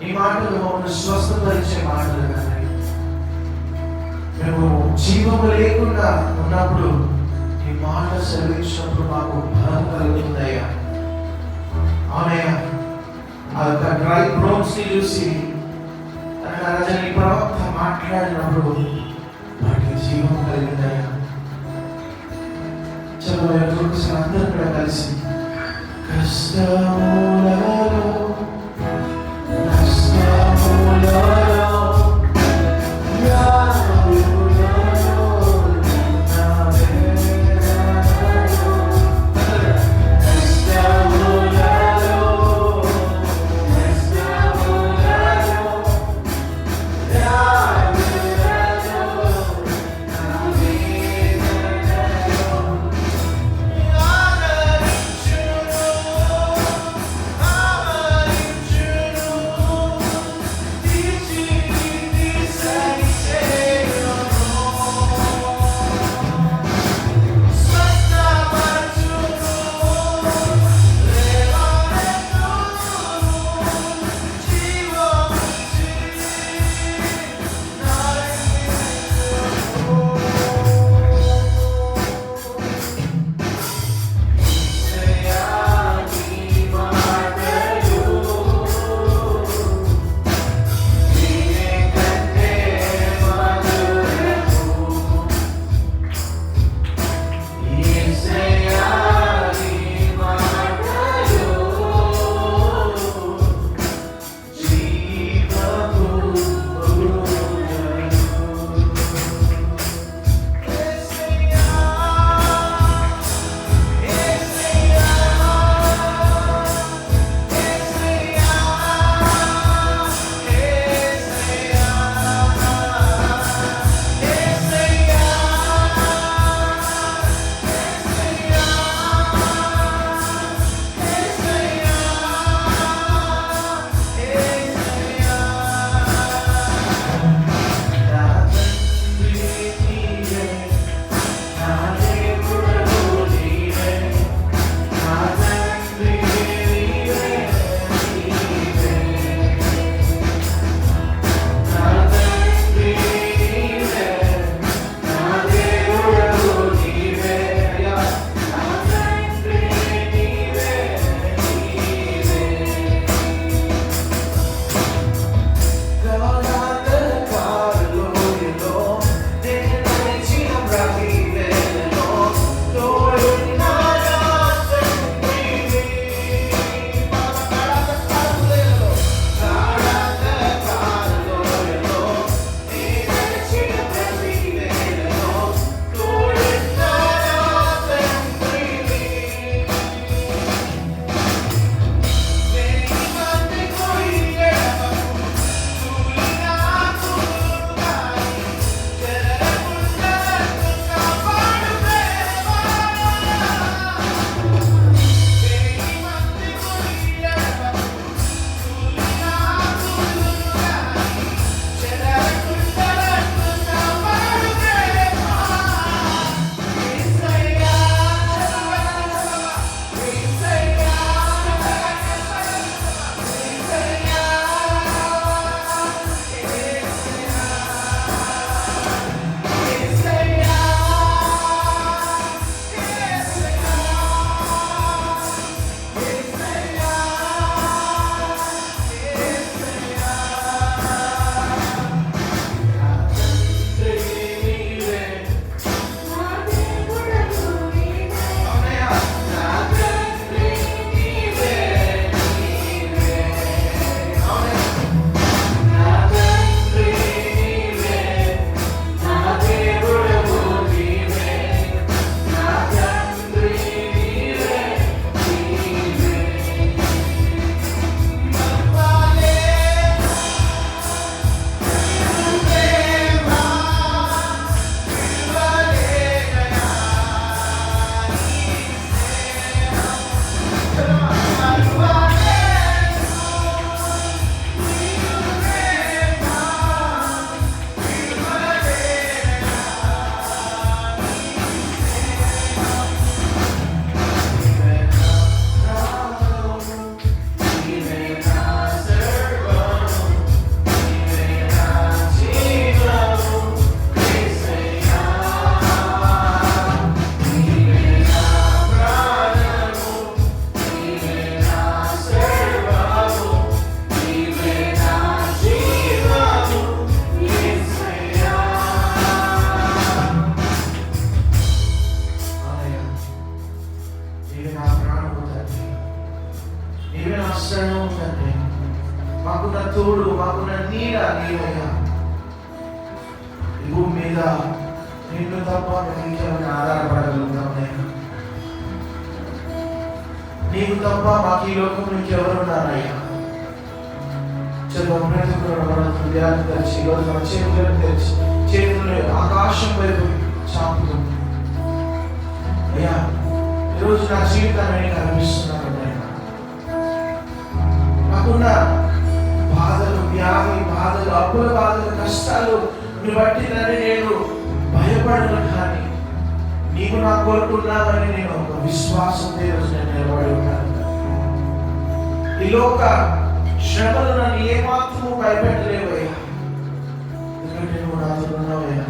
ఈ మాటలు మమ్మల్ని స్వస్థపరిచే మాటలు కానీ మేము జీవము లేకుండా ఉన్నప్పుడు ఈ మాట సెలవించినప్పుడు మాకు బలం కలుగుతుందయ్యా. అవునయ్యా, ఆ యొక్క డ్రై బ్రోన్స్ ని చూసి రజని ప్రవక్త మాట్లాడినప్పుడు వాటికి జీవం కలిగిందయ్యా. చలో ఒకసారి అందరూ కూడా కలిసి కష్టములలో ఆశ్రయం తండ్రి, మాకున్న తోడు, మాకున్న నీడ నీవయ్యా. ఈ భూమి మీద నిన్ను తప్ప మేము ఆధారపడగలుగుతామయ్యా. నీకు తప్ప మాకు ఈ లోకంలో ఇంకెవరున్నారయ్యా? చదువు హృదయాన్ని తెరిచి, ఈరోజు మన చేతులను తెరిచి, చేతులు ఆకాశం వైపు చాపుతూ, అయ్యా ఈరోజు నా జీవితాన్ని కనిపిస్తున్నాను. నాకున్న బాధలు, వ్యాధి బాధలు, అప్పుల బాధలు, కష్టాలు బట్టి నేను భయపడను, కానీ నీకు నా కోరుకున్నావని నేను ఒక విశ్వాసంతో ఈరోజు నేను నిలబడి ఉన్నాను. ఈ లోక శ్రమలు నన్ను ఏమాత్రము భయపెట్టలేవయ్యా, ఎందుకంటే నువ్వు నాతో ఉన్నావయ్యా.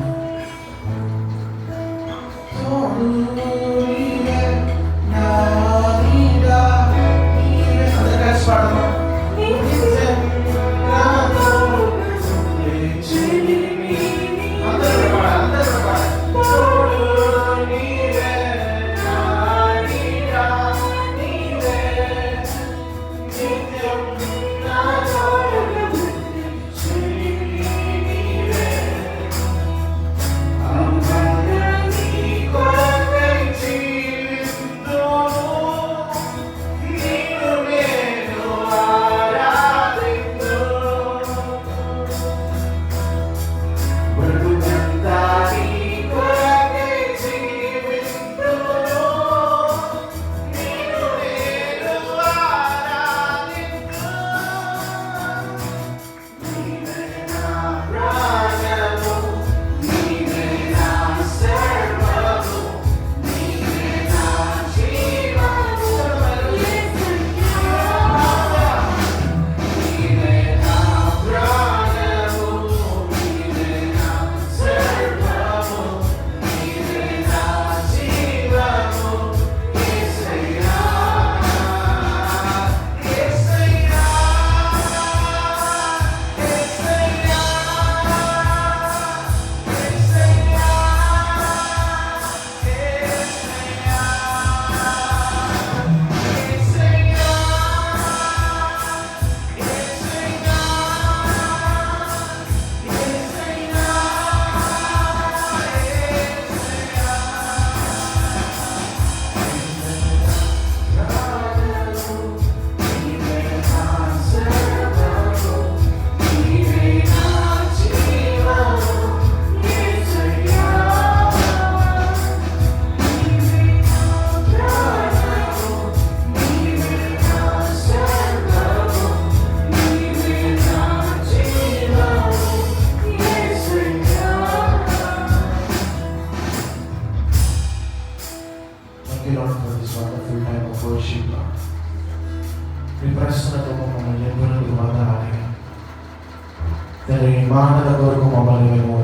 మాటల కొరకు మమ్మల్ని మేము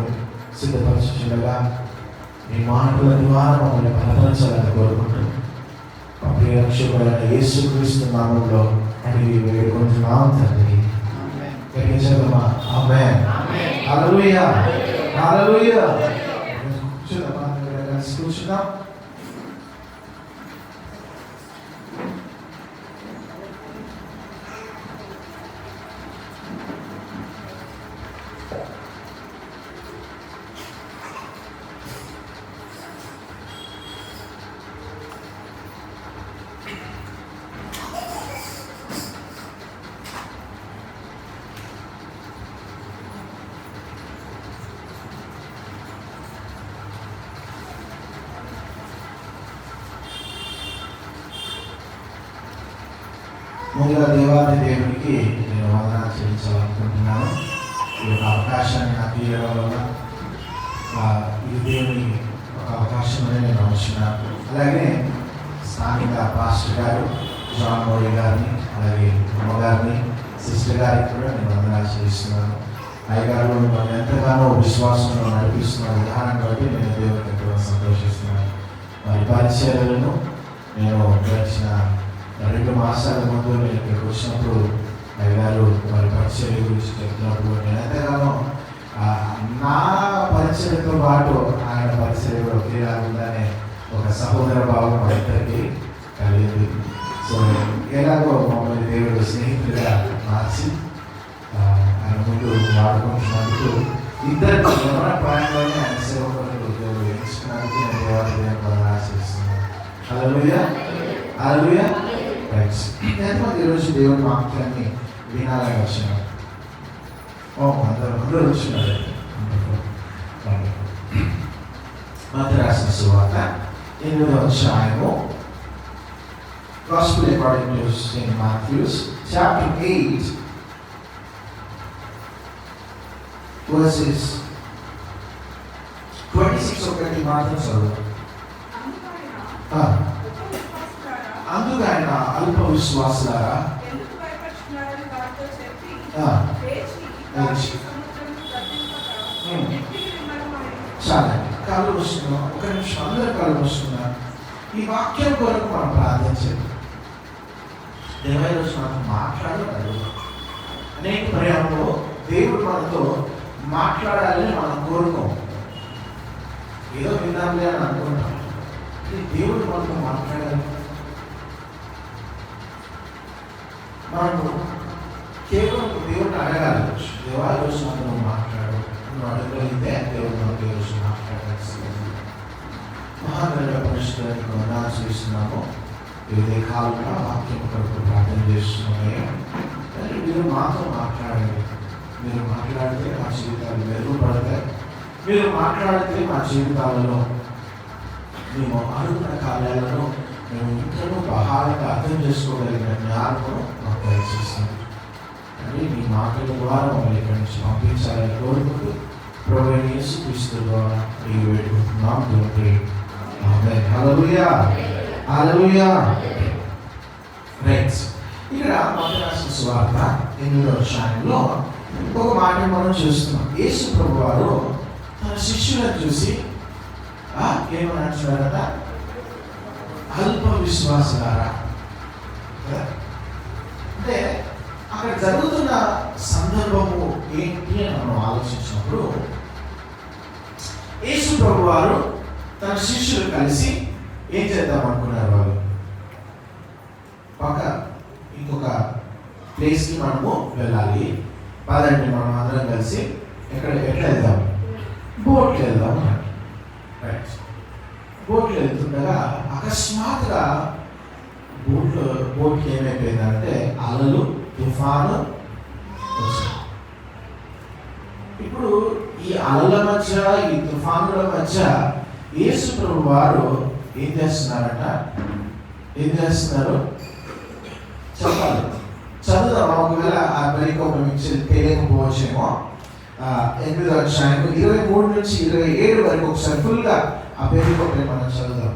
సిద్ధపరచుండగా ఈ మాటల ద్వారా మమ్మల్ని బలపరచాలని కోరుకుంటున్నాం. మా ప్రియ రక్షకుడైన యేసుక్రీస్తు నామములో అడిగి వేడుకుంటున్నాం తండ్రి. ఆమేన్. హల్లెలూయా, హల్లెలూయా. కూర్చుందాం. ముందుగా దేవాది దేవునికి నేను వందనాలు చెల్లించాలనుకుంటున్నాను. ఈ యొక్క అవకాశాన్ని నాకు ఇవ్వడం వల్ల ఇది దేవుని ఒక అవకాశం అని నేను నమ్ముతున్నాను. అలాగే స్థానిక పాస్టర్ గారు జాన్ మోడీ గారిని, అలాగే అమ్మగారిని, సిస్టర్ గారికి కూడా నేను వందనాలు చెల్లిస్తున్నాను. అయ్యగారు మనం ఎంతగానో విశ్వాసంలో నడిపిస్తున్న విధానం బట్టి నేను దేవునికి ఎంతో సంతోషిస్తున్నాను. వారి పరిచయాలను నేను గడిచిన 2 మాసాల ముందు నేను ఇక్కడికి వచ్చినప్పుడు అయ్యగారు వారి పరిచయం గురించి చెప్తున్నప్పుడు నేను ఎంతగానో నా పరిచయంతో పాటు ఆయన పరిచయం కూడా ఒకేలా ఉందనే ఒక సహోదర భావం మా ఇద్దరికి కలిగింది. సో ఎలాగో మమ్మల్ని దేవుడు స్నేహితులుగా మార్చి ఆయన ముందు వాడుకుంటున్నందుకు ఇద్దరు యవన ప్రాయంలోనే ఆయన సేవకులు దేవుడు ఎంచుకున్నందుకు నేను దేవాలయం ఆశిస్తున్నాను. హల్లెలూయా, హల్లెలూయా. ఎంతమంది ఈరోజు దేవుడి వాక్యాన్ని వినాలని వచ్చినారు? అందరూ వచ్చినారు. మత్తయి రాసిన సువార్త 8వ అధ్యాయము, Gospel according to St. Matthew, chapter 8, verses 26 ఒకటి మాత్రం చదువు. అందుకు ఆయన అల్ప విశ్వాసులారా చాలా కాళ్ళు వస్తున్నాం. ఒక నిమిషం అందరూ కాళ్ళు వస్తున్నారు. ఈ వాక్యం కొరకు మనం ప్రార్థించాలి. దేవా రోజు మనకు మాట్లాడాలి. అనేక ప్రయాణంలో దేవుడు మనతో మాట్లాడాలని మనం కోరుకోం. ఏదో విన్నాంలే అని అనుకుంటాం. దేవుడు మనతో మాట్లాడాలి. మనము కేవలం దేవుడిని అడగాలి. దేవా రోజు మనతో మాట్లాడు నువ్వు అడగలిగితే దేవుడు మనతో రోజు మాట్లాడాల్సింది. మహాగణ పరిస్థితులను వందనాలు చేస్తున్నాము. ఇదే కాలంలో వాక్యం కొరకు ప్రార్థన చేస్తున్నామే. మీరు మాతో మాట్లాడండి. మీరు మాట్లాడితే మా జీవితాలు మెరుగుపడతాయి. మీరు మాట్లాడితే మా జీవితాలలో మేము అనుకున్న కార్యాలను మేము ఇంకనూ బహారంగా అర్థం చేసుకోగలిగిన జ్ఞానం మాకు దయచేస్తుంది. అని మీ మాటల ద్వారా మమ్మల్ని ఇక్కడి నుంచి పంపించాలని కోరుకుంటూ ప్రభువైన యేసుక్రీస్తు ద్వారా ఈ వేడుకుంటున్నాం దేవుడి. ఆమేన్. హల్లెలూయా, హల్లెలూయా. రైట్. ఇక్కడ మత్తయి రాసిన సువార్త 8వ అధ్యాయంలో ఒక మాట మనం చూస్తున్నాం. యేసు ప్రభువారు తన శిష్యులను చూసి ఏమని అంటున్నారట? అల్ప విశ్వాసులారా. అంటే అక్కడ జరుగుతున్న సందర్భము ఏంటి అని మనం ఆలోచించినప్పుడు యేసు ప్రభువారు తన శిష్యులు కలిసి ఏం చేద్దాం అనుకున్నారు? వాళ్ళు పక్క ఇంకొక ప్లేస్కి మనము వెళ్ళాలి, పదండి మనం అందరం కలిసి ఎట్లా వెళ్దాం? బోట్కి వెళ్దాం. రైట్. బోట్లు వెళ్తుండగా అకస్మాత్తుగా బోట్కి ఏమైపోయిందంటే అలలు, తుఫాను వచ్చాయి. ఇప్పుడు ఈ అలల మధ్య, ఈ తుఫానుల మధ్య యేసు ప్రభు వారు ఏం చేస్తున్నారట? ఏం చేస్తున్నారు చెప్పాలి. చదువుదాం. ఒకవేళ ఆ బైక్ ఒక మీకు తెలియకపోవచ్చేమో. 8వ అధ్యాయం 23 నుంచి 27 వరకు ఒకసారి ఫుల్గా ఆ పేరు ఒకటి మనం చదువుదాం.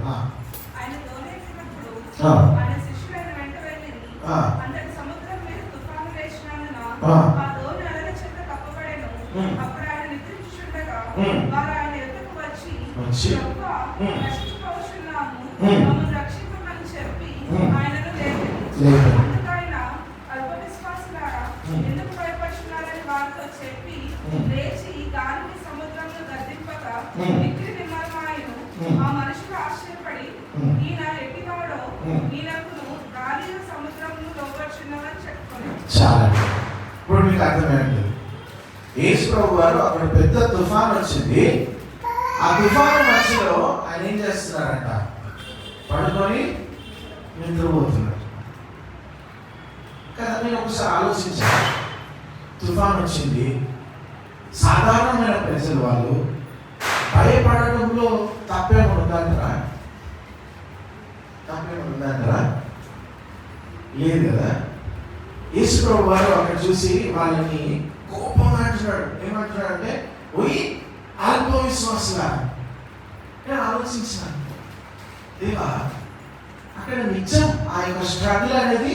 చాలా ఇప్పుడు మీకు అర్థమైంది. యేసు ప్రభు వారు అక్కడ పెద్ద తుఫాన్ వచ్చింది. ఆ తుఫాను మధ్యలో ఆయన ఏం చేస్తున్నారంట? పడుకొని నిద్రపోతున్నారు కదా. నేను ఒకసారి ఆలోచించాను. తుఫాన్ వచ్చింది, సాధారణమైన ప్రజలు వాళ్ళు భయపడడంలో తప్పేముందంటారా? తప్పేముందంటారా? లేదు కదా. యేసు ప్రభు వారు అక్కడ చూసి వాళ్ళని కోపంగా అంటున్నాడు. ఏమంటున్నాడు అంటే, ఓయ్ అల్ప విశ్వాసులా. నేను ఆలోచించాను, దేవా అక్కడ నిజం ఆ యొక్క స్ట్రగుల్ అనేది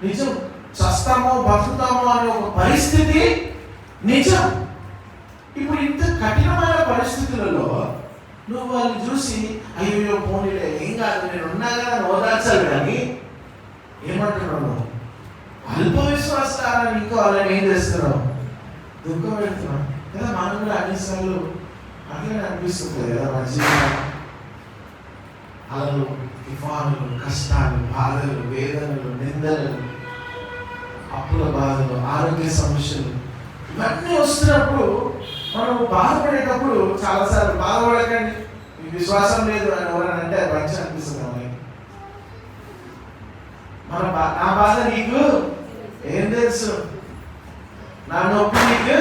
నిజం. చస్తామో బతుకుతామో అనే ఒక పరిస్థితి నిజం. ఇప్పుడు ఇంత కఠినమైన పరిస్థితులలో నువ్వు వాళ్ళని చూసి అయ్యో పోనీలే ఏం కాదు నేను ఉన్నా కదా ఓదార్చాలి కానీ ఏమంటున్నావు? అల్ప విశ్వాసాలని ఇంకో వాళ్ళని ఏం చేస్తున్నావు? దుఃఖం పెడుతున్నావు కదా. మనం కూడా అన్నిసార్లు అట్లనే అనిపిస్తుంది కదా. మన జీవితం అలలు తుఫానులు, కష్టాలు, బాధలు, వేదనలు, నిందలు, అప్పుల బాధలు, ఆరోగ్య సమస్యలు ఇవన్నీ వస్తున్నప్పుడు మనం బాధపడేటప్పుడు చాలాసార్లు బాధపడకండి, మీ విశ్వాసం లేదు అని ఎవరైనా అంటే మంచి అనిపిస్తుంది. నా బాధ నీకు ఏం తెలుసు, నా నొప్పి నీకు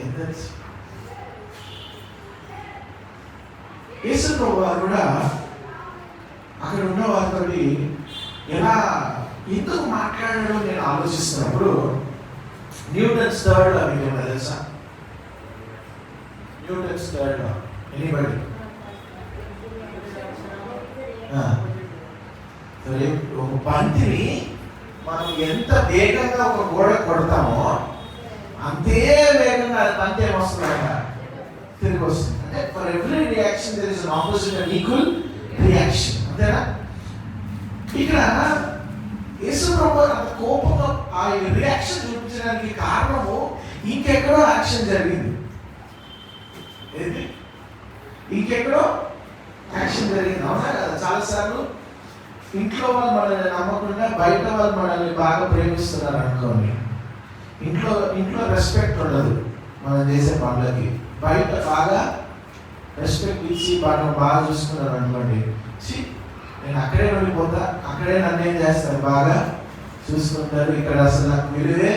ఏం తెలుసు. యేసు ప్రభువు వారు కూడా అక్కడ ఉన్న వారితో ఎలా ఎందుకు మాట్లాడాడో నేను ఆలోచిస్తున్నప్పుడు న్యూటన్స్ థర్డ్ లా మీకు ఏమైనా తెలుసా? Newton's third law anybody? ఒక బంతిని మనం ఎంత వేగంగా ఒక గోడ కొడతామో అంతే వేగంగా అది బంతి ఏమొస్తుందంట, తిరిగి వస్తుంది. అంటే for every reaction there is an opposite and equal reaction, అంతేనా? ఇక్కడ యేసు ప్రభువు అంత కోపంగా ఆ రియాక్షన్ చూపించడానికి కారణము ఇంకెక్కడో యాక్షన్ జరిగింది. ఏంటి? ఇంకెక్కడో యాక్షన్ జరిగింది, అవునా కదా? చాలాసార్లు ఇంట్లో వాళ్ళు మనల్ని నమ్మకుండా బయట వాళ్ళు మనల్ని బాగా ప్రేమిస్తున్నారు అనుకోండి, ఇంట్లో రెస్పెక్ట్ ఉండదు మనం చేసే పనులకి. బయట బాగా రెస్పెక్ట్ ఇచ్చి మనం బాగా చూసుకున్నారు అనుకోండి, నేను అక్కడే ఉండిపోతా, అక్కడే నన్ను ఏం చేస్తారు, బాగా చూసుకుంటారు, ఇక్కడ అసలు నాకు విలువే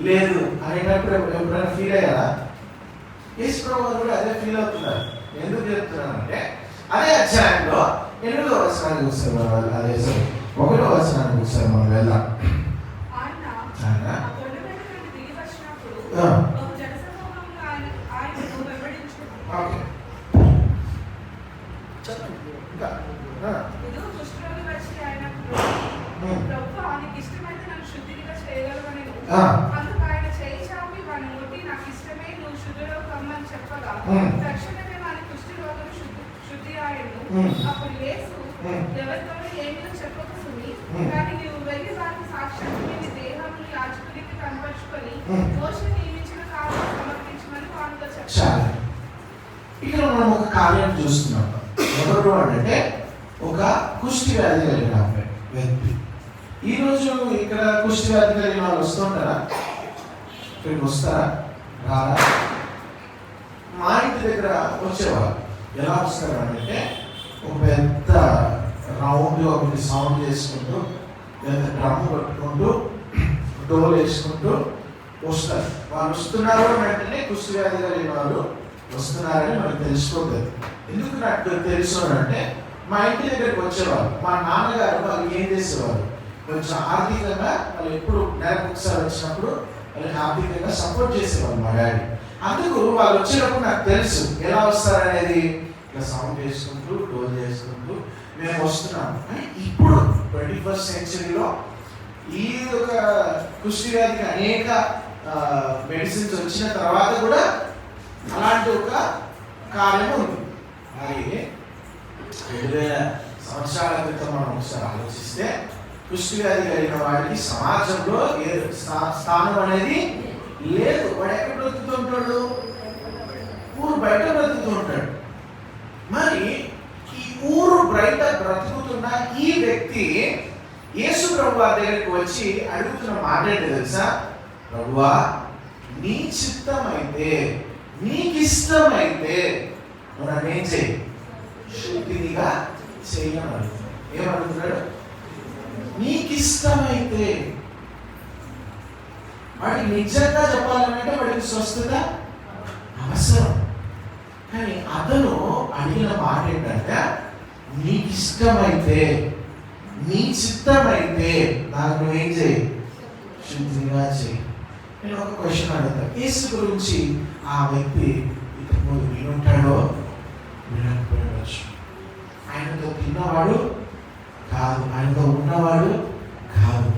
లేదు అనేటప్పుడు ఎప్పుడైనా ఫీల్ అయ్యారా? యేసు ప్రభువు కూడా అదే ఫీల్ అవుతున్నారు. ఎందుకు చెప్తున్నానంటే అదే అధ్యాయంలో 8వ వచనానికి చూస్తారు మనం, అదే 1వ వచనానికి చూస్తారు మనం వెళ్దాం. అప్పుడు యేసు ఎవరితోనూ ఏమీ చెప్పకపోయి, కానీ నీవు వెళ్ళి వారికి సాక్షాత్తు నీ దేహమును యాజకునికి కనపరుచుకొని మోషే నియమించిన కాలం సమర్పించమని వారితో చెప్పాడు. ఇక్కడ మనం ఒక కార్యం చూస్తున్నాం. ఎవరు అంటే ఒక కుష్టి వ్యాధి కలిగిన వ్యక్తి. ఈరోజు ఇక్కడ కుష్టి వ్యాధి కలిగిన వాళ్ళు వస్తుంటారా? ఇక్కడికి వస్తారా? రారా? మా ఇంటి దగ్గర వచ్చేవాళ్ళు ఎలా వస్తారు అంటే ఒక పెద్ద రౌండ్ ఒకటి సౌండ్ చేసుకుంటూ పెద్ద డ్రమ్ కొట్టుకుంటూ డోలు వేసుకుంటూ వస్తారు. వాళ్ళు వస్తున్నారు వెంటనే కుష్టి వ్యాధి కలిగిన వాళ్ళు వస్తున్నారని మనకు తెలిసిపోతుంది. ఎందుకు నాకు తెలుసు అంటే మా ఇంటి దగ్గరికి వచ్చేవాళ్ళు, మా నాన్నగారు వాళ్ళు ఏం చేసేవారు, కొంచెం ఆర్థికంగా వాళ్ళు ఎప్పుడు నెలకు ఒకసారి వచ్చినప్పుడు వాళ్ళకి ఆర్థికంగా సపోర్ట్ చేసేవాళ్ళు మా డాడీ. అందుకు వాళ్ళు వచ్చేటప్పుడు నాకు తెలుసు ఎలా వస్తారనేది. ఇట్లా సౌండ్ చేసుకుంటూ డోల్ చేసుకుంటూ మేము వస్తున్నాము. ఇప్పుడు 21st సెంచరీలో ఈ ఒక కుష్టి వ్యాధికి అనేక మెడిసిన్స్ వచ్చిన తర్వాత కూడా అలాంటి ఒక కార్యం ఉంది. మరి 2000 సంవత్సరాల క్రితం మనం ఒకసారి ఆలోచిస్తే కుష్టి వ్యాధి కలిగిన వాడికి సమాజంలో ఏ స్థానం అనేది లేదు. వాడు ఎక్కడ బ్రతుకుతూ ఉంటాడు? ఊరు బయట బ్రతుకుతూ ఉంటాడు. మరి ఈ ఊరు బయట బ్రతుకుతున్న ఈ వ్యక్తి యేసు ప్రభువు దగ్గరికి వచ్చి అడుగుతున్న మాట ఏంటి తెలుసా? ప్రభువా, నీ చిత్తమైతే, నీకు ఇష్టమైతే నన్ను ఏం చేయి, శుద్ధిగా చేయమని. ఏమడుగుతున్నాడు? నీకు ఇష్టమైతే. వాడికి నిజంగా చెప్పాలంటే వాడికి స్వస్థత అవసరం. కానీ అతను అడిగిన మాట ఏంటంటే నీకు ఇష్టమైతే, నీ చిత్తమైతే నాకు నువ్వేం చేయి, శుద్ధిగా చేయి. నేను ఒక క్వశ్చన్ అడుగుతాను. యేసు గురించి ఆ వ్యక్తి ఇంతకు వినుంటాడో వినకపోవచ్చు. ఆయనతో తిన్నవాడు కాదు, ఆయనతో ఉన్నవాడు కాదు.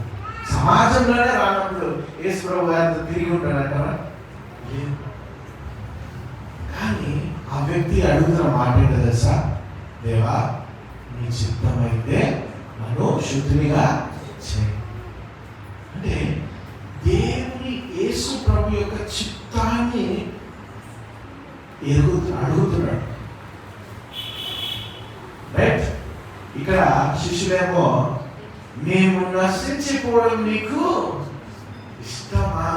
సమాజంలోనే రానప్పుడు యేసు ప్రభు గారితో తిరిగి ఉంటాడంటారా? కానీ ఆ వ్యక్తి అడుగుతున్న మాట ఏంటో తెలుసా? దేవా, నీ చిత్తమైతే నన్ను శుద్ధిగా చేయి. అంటే దేవుని యేసు ప్రభు యొక్క చిత్తాన్ని అడుగుతున్నాడు. రైట్? ఇక్కడ శిష్యులేమో మేము నశించిపోవడం నీకు ఇష్టమా?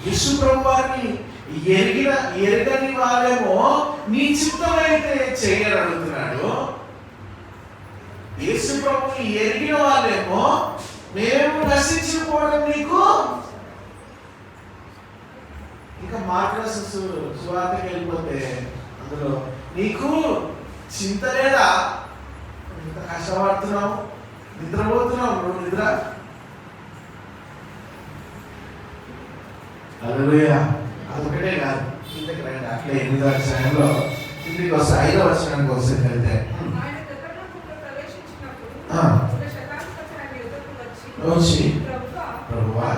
యేసు ప్రభువారిని ఎరగని వాళ్ళేమో నీ చిత్తమైతే చేయని అడుగుతున్నాడు. యేసు ప్రభుని ఎరిగిన వాళ్ళేమో మేము నశించిపోవడం నీకు. ఇంకా మార్కస్ సువార్తకి వెళ్ళిపోతే అందులో నీకు చింత లేదా? ఇంత కష్టపడుతున్నావు, నిద్రపోతున్నావు, నువ్వు నిద్ర. హల్లెలూయా. అదొకటే కాదు, కిందకి రండి. అట్లా 8వ అధ్యాయంలో కిందకి వస్తే 5వ వచనానికి వస్తే వెళ్తే వచ్చి ప్రభువా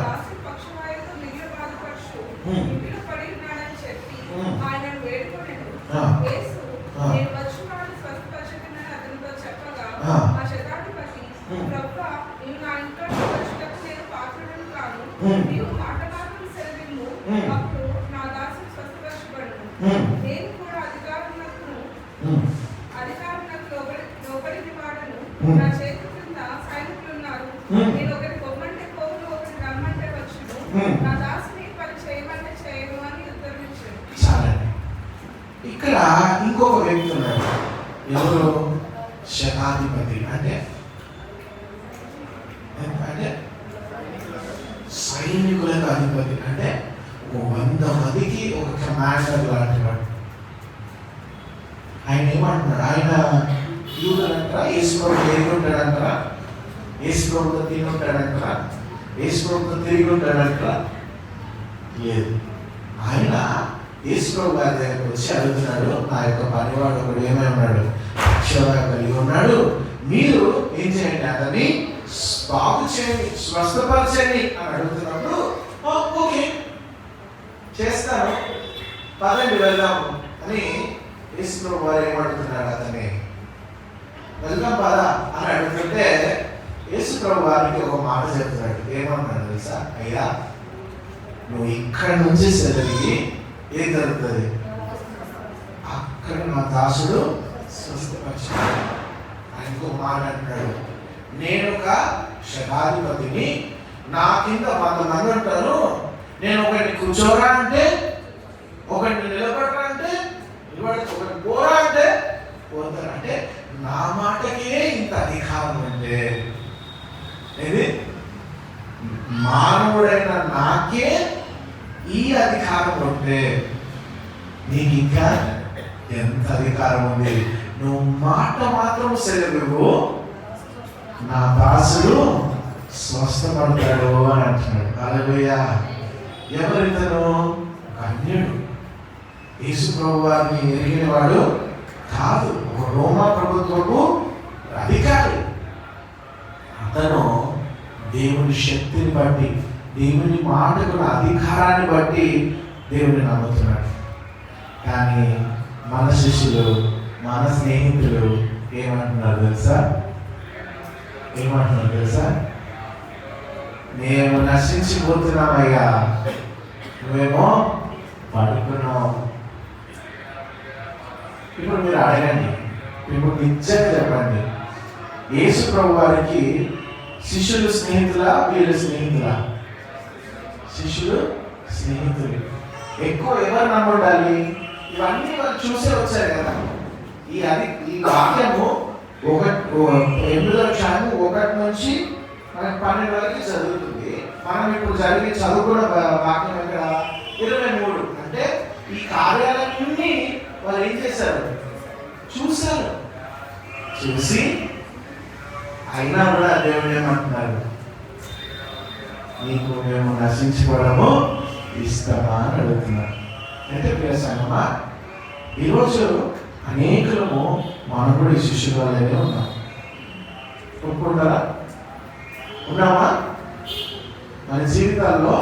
ఇక్కడ ఇంకొక వ్యక్తి ఉన్నాడు. ఎవరు? శతాధిపతి. అంటే సైనికులకు అధిపతి. అంటే 100 మందికి ఒక కమాండర్ లాంటి వాడు. ఆయన ఏమంటున్నాడు? ఆయన యూదులంటారా? యేసు ప్రభు ఏది ఉంటాడంటారా? యేసు ప్రభుతో తిని ఉంటాడంటారా? యేసు ప్రభుతో తిరిగి ఉంటాడంటారా? లేదు. ఆయన యేసు ప్రభు గారి దగ్గరకు వచ్చి అడుగుతున్నాడు, నా యొక్క పనివాడు ఒకడు ఏమై ఉన్నాడు? పక్షవాయు కలిగి ఉన్నాడు, మీరు ఏం చేయండి? అతన్ని బాగు చేయండి, స్వస్థపరచండి అని అడుగుతున్నప్పుడు ఓకే చేస్తాను, పదండి వెళ్దాము అని యేసు ప్రభు వారు ఏమడుగుతున్నాడు? అతన్ని వెళ్దాం పద అని అడుగుతుంటే యేసు ప్రభు వారికి ఒక మాట చెప్తున్నాడు. ఏమన్నాడు తెలుసా? అయ్యా, నువ్వు ఇక్కడి నుంచి సెలవిగి ఏం జరుగుతుంది? అక్కడ నా దాసుడు స్వస్థపరిచాడు. ఆయనకు మాట అంటున్నాడు, నేను ఒక శతాధిపతిని, నా కింద 100 మంది ఉంటారు. నేను ఒకరిని కూర్చోరా అంటే, ఒకరిని నిలబడరా అంటే ఒకరిని పోరా అంటే పోతారు. అంటే నా మాటకే ఇంత అధికారం అంటే, ఇది మానవుడైన నాకే ఈ అధికారం ఉంటే నీకు ఇంకా ఎంత అధికారం ఉంది? నువ్వు మాట మాత్రం సెలవు, నా దాసుడు స్వస్థపడతాడు అని అంటున్నాడు. హల్లెలూయా. ఎవరితను? అన్యుడు, యేసు ప్రభు వారిని ఎరిగిన వాడు కాదు, ఒక రోమా ప్రభుత్వపు అధికారి. అతను దేవుని శక్తిని బట్టి, దేవుని మాటకున్న అధికారాన్ని బట్టి దేవుని నమ్ముతున్నాడు. కానీ మన శిష్యులు, మన స్నేహితులు ఏమంటున్నారు తెలుసా? మేము నశించిపోతున్నామయ్యా, నువ్వేమో పడుకున్నావు. ఇప్పుడు మీరు అడగండి, ఇప్పుడు నిజంగా చెప్పండి, యేసు ప్రభు వారికి శిష్యులు స్నేహితులా, వీళ్ళు స్నేహితులా? శిష్యులు స్నేహితులు. ఎక్కువ ఎవరు నమ్ముండాలి? ఇవన్నీ వాళ్ళు చూసే వచ్చారు కదా. ఈ వాక్యము 8వ అధ్యాయము 1 నుంచి 12 వరకు చదువుతుంది. మనం ఇప్పుడు చదువుకున్న వాక్యం ఎక్కడ? 23. అంటే ఈ కార్యాలన్నీ వాళ్ళు ఏం చేశారు? చూశారు. చూసి అయినా కూడా దేవుడు ఏమంటున్నారు? నీకు మేము నశించుకోవడము ఇష్టమా అని అడుగుతున్నారు. అంటే ప్రియ సంగమా, ఈరోజు అనేకులము మనం కూడా ఈ శిష్యుల వల్లనే ఉన్నాం. ఒప్పుకుంటారా? ఉన్నామా? మన జీవితాల్లో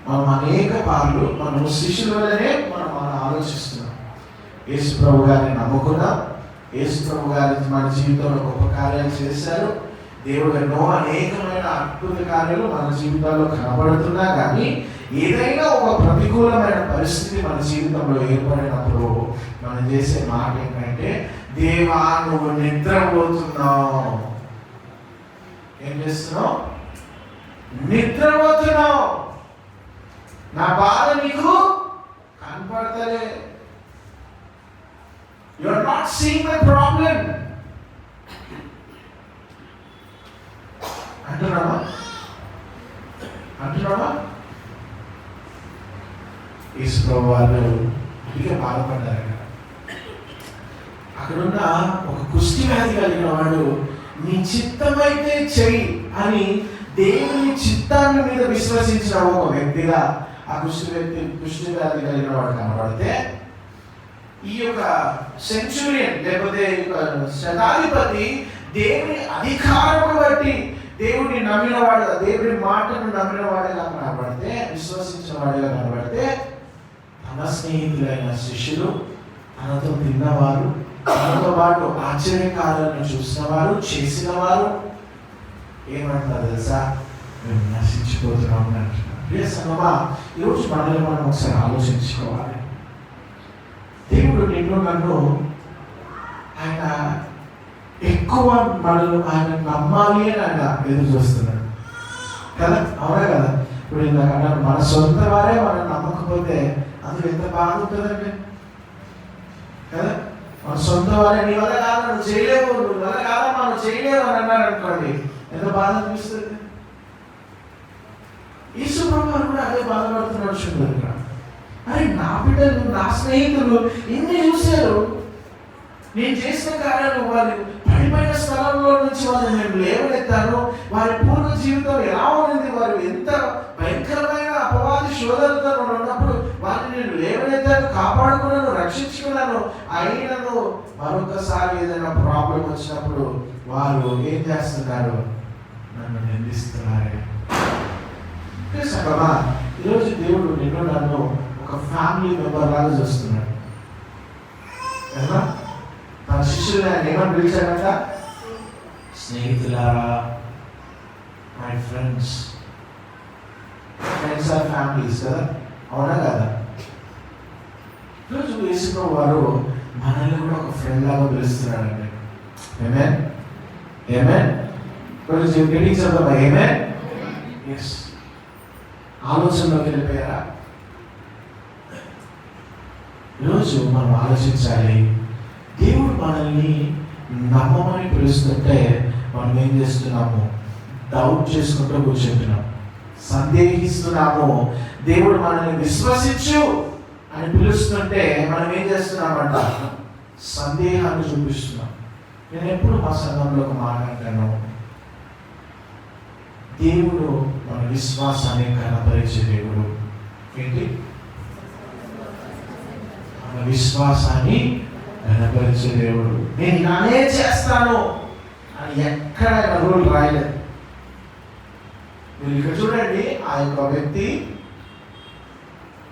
మనం అనేక పార్లు మనం శిష్యుల వల్లనే మనం ఆలోచిస్తున్నాం. యేసు ప్రభు గారిని నమ్ముకున్నాం. యేసు ప్రభు గారి మన జీవితంలో గొప్ప కార్యాలు చేశారు. దేవుడు ఎన్నో అనేకమైన అద్భుత కార్యాలు మన జీవితాల్లో కనబడుతున్నా కానీ ఏదైనా ఒక ప్రతికూలమైన పరిస్థితి మన జీవితంలో ఏర్పడినప్పుడు మనం చేసే మాట ఏంటంటే, దేవా నువ్వు నిద్రపోతున్నావు. ఏం చేస్తున్నావు? నిద్రపోతున్నావు. నా బాధ నీకు కనపడతలే. You are not seeing my problem అంటున్నావా? యేసుప్రభు వారు ఇదిగా బాధపడ్డారు. అక్కడున్న ఒక కుష్టి వ్యాధి కలిగిన వాడు నీ చిత్తమైతే చెయ్యి అని దేవుని చిత్తాన్ని మీద విశ్వసించిన ఒక వ్యక్తిగా ఆ కుష్టి వ్యాధి కలిగిన వాడు కనబడితే, ఈ యొక్క సెంచురియన్ లేకపోతే శతాధిపతి దేవుని అధికారము బట్టి దేవుడిని నమ్మినవాడు, దేవుడి మాటను నమ్మినవాడిగా కనబడితే, విశ్వసించిన వాడిగా కనబడితే, తన స్నేహితులైన శిష్యులు, తనతో తిన్నవారు, తనతో పాటు ఆశ్చర్యకాలను చూసినవారు, చేసినవారు ఏమంటారు తెలుసా? మేము నశించిపోతున్నాము అంటున్నారు. ప్రియ సంగమా, ఈరోజు మనల్ని మనం ఒకసారి ఆలోచించుకోవాలి. దేవుడు నిన్ను నన్ను ఆయన ఎక్కువ మనల్ని ఆయన నమ్మాలి అని ఆయన ఎదురు చూస్తున్నాడు కదా, అవునా కదా? ఇప్పుడు ఇందాక అన్నాడు, మన సొంత వారే మనం నమ్మకపోతే అందులో ఎంత బాధ ఉంటుందండి కదా. మన సొంత వారే నీ వల్ల కాదు, నువ్వు చేయలేవు, నువ్వు వల్ల కాదమ్మా నువ్వు చేయలేవు అని అన్నారు అనుకోండి, ఎంత బాధ అనిపిస్తుంది. యేసుప్రభు వారు కూడా అదే బాధపడుతున్నాడు. చూడండి, అరే నా బిడ్డలు, నా స్నేహితులు ఇన్ని చూశారు, నేను చేసిన కార్యాలు, వారి పడిపోయిన స్థలంలో నుంచి వాళ్ళని నేను లేవనెత్తాను, వారి పూర్వ జీవితం ఎలా ఉంది, వారు ఎంత భయంకరమైన అపవాది శోధనతో ఉన్నప్పుడు వారిని నేను లేవనెత్తాను, కాపాడుకున్నాను, రక్షించుకున్నాను. అయినను మరొకసారి ఏదైనా ప్రాబ్లం వచ్చినప్పుడు వారు ఏం చేస్తున్నారు? నన్ను నిందిస్తున్నారు. సగమా, ఈరోజు దేవుడు నిన్ను నన్ను ఒక ఫ్యామిలీ మెంబర్ లాగా చూస్తున్నాడు కదా. తన శిష్యులు ఆయన ఏమని పిలిచాడంట? స్నేహితులారా, my friends. Friends are families కదా, అవునా కదా? ఈరోజు యేసుప్రభు వారు మనల్ని కూడా ఒక ఫ్రెండ్ లాగా పిలుస్తున్నాడండి. ఆమేన్, ఆమేన్. కొంచెం గట్టిగా చెప్తామా? ఆమేన్. ఎస్. ఆలోచనలోకి వెళ్ళిపోయారా? ఈరోజు మనం ఆలోచించాలి. దేవుడు మనల్ని నమ్మమని పిలుస్తుంటే మనం ఏం చేస్తున్నాము? డౌట్ చేసుకుంటూ కూర్చుంటున్నాం, సందేహిస్తున్నాము. దేవుడు మనల్ని విశ్వసించు అని పిలుస్తుంటే మనం ఏం చేస్తున్నామంట? సందేహాన్ని చూపిస్తున్నాం. నేను ఎప్పుడు మా సంఘంలో ఒక మాట అంటాను, దేవుడు మన విశ్వాసాన్ని కనపరిచే దేవుడు. ఏంటి? మన విశ్వాసాన్ని కనపరిచే దేవుడు. నేను ఇలానే చేస్తాను అని ఎక్కడ రూల్ రాయలేదు. మీరు ఇక్కడ చూడండి, ఆ యొక్క వ్యక్తి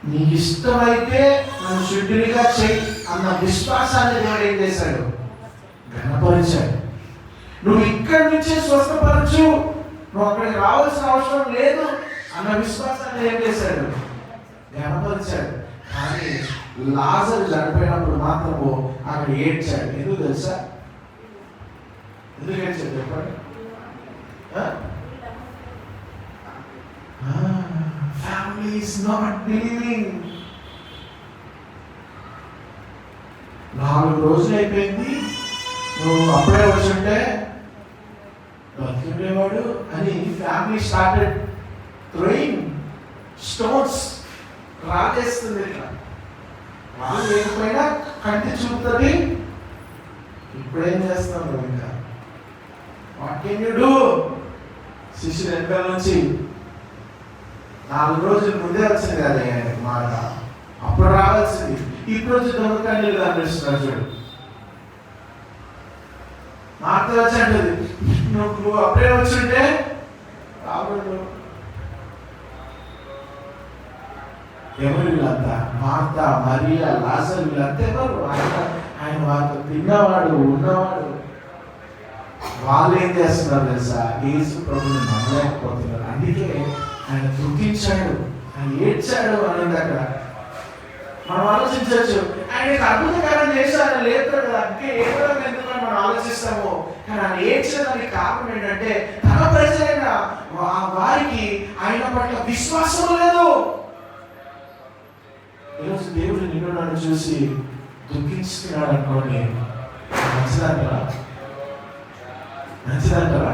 నీకు ఇష్టమైతే నన్ను శుద్ధిగా చెయ్యి అన్న విశ్వాసాన్ని దేవుడు ఏం చేశాడు? కనపరిచాడు. నువ్వు ఇక్కడి నుంచే స్వస్థపరచు, నువ్వు అక్కడికి రావాల్సిన అవసరం లేదు అన్న విశ్వాసాన్ని ఏం చేశాడు? కనపరిచాడు. కానీ లాజరు చనిపోయినప్పుడు మాత్రము అక్కడ ఏడ్చాడు. ఎందుకు తెలుసా? ఎందుకు ఏడ్చాడు చెప్పండి? Family is not believing. 4 రోజులు అయిపోయింది, నువ్వు అప్పుడే వచ్చుంటే బతికేవాడు అని ఫ్యామిలీ స్టార్టెడ్ థ్రోయింగ్ స్టోన్స్. రాజేస్తుంది ఇట్లా. వాళ్ళు లేకపోయినా కంటి చూపుతుంది. ఇప్పుడేం చేస్తాం నువ్వు? ఇంకా వాట్ కెన్ యు డు? శిష్యుడు వెనకాల నుంచి 4 రోజుల ముందే వచ్చింది కదా మాట, అప్పుడు రావాల్సింది. ఇప్పుడు వచ్చి దొంగకాయ కనిపిస్తున్నాడు చూడు. మార్త వచ్చి అంటది, నువ్వు అప్పుడే వచ్చుంటే రాబోదు. ఎవరు వీళ్ళంతా? మార్త, మరియా, లాజరు, వీళ్ళంతా ఎవరు? ఆయన వారితో తిన్నవాడు, ఉన్నవాడు. వాళ్ళు ఏం చేస్తున్నారు తెలుసా? యేసు ప్రభువుని నమ్మలేకపోతున్నారు. అందుకే ఆయన దుఃఖించాడు, ఆయన ఏడ్చాడు అన్నది అక్కడ. మనం ఆలోచించవచ్చు, ఆయనకి అద్భుతకరం చేశాను లేపుతాడు కదా, అందుకే ఏడవడం ఎందుకు అని మనం ఆలోచిస్తాము. కానీ ఆయన ఏడ్చడానికి కారణం ఏంటంటే తన ప్రజలైన వారికి ఆయన పట్ల విశ్వాసం లేదు. ఈరోజు దేవుడు నిన్ను నన్ను చూసి దుఃఖిస్తున్నాడు అనుకోండి, మంచిదంటారా? మంచిదంటారా?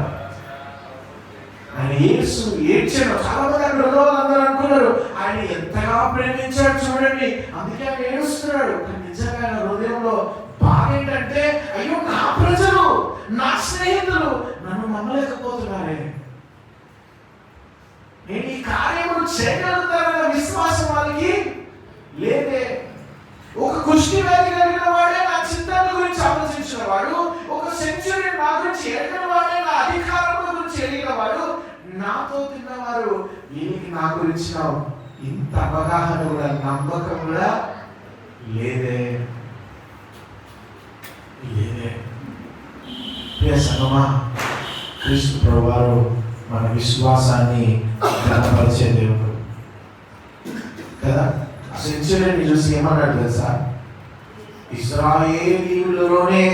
ఆయన యేసు ఏడ్చాడు. చాలా మంది అక్కడ అందరూ అనుకున్నారు ఆయన ఎంతగా ప్రేమించాడు చూడండి, అందుకే ఆయన ఏడుస్తున్నాడు. కానీ నిజంగా ఆయన హృదయంలో బాధ ఏంటంటే, అయ్యో నా ప్రజలు, నా స్నేహితులు నన్ను నమ్మలేకపోతున్నారే, నేను ఈ కార్యములు చేయగలుగుతానన్న విశ్వాసం వాళ్ళకి లేదే. ఒక కుష్టి వ్యాధి కలిగిన వాడే నా చింతన గురించి ఆలోచించిన వాడు, ఒక సెంచురీ నా గురించి ఎరిగిన వాడే, నా అధికారముల గురించి ఎరిగిన వాడు, నాతో తిన్నవారు వీరికి నా గురించి ఇంత అవగాహన కూడా, నమ్మకం కూడా లేదే. ప్రియ సంగమా, క్రీస్తు ప్రభువారు మన విశ్వాసాన్ని బలపరిచే దేవుడు కదా. సెంచురీని చూసి ఏమన్నాడు తెలుసా? ఇశ్రాయేలీయులలోనే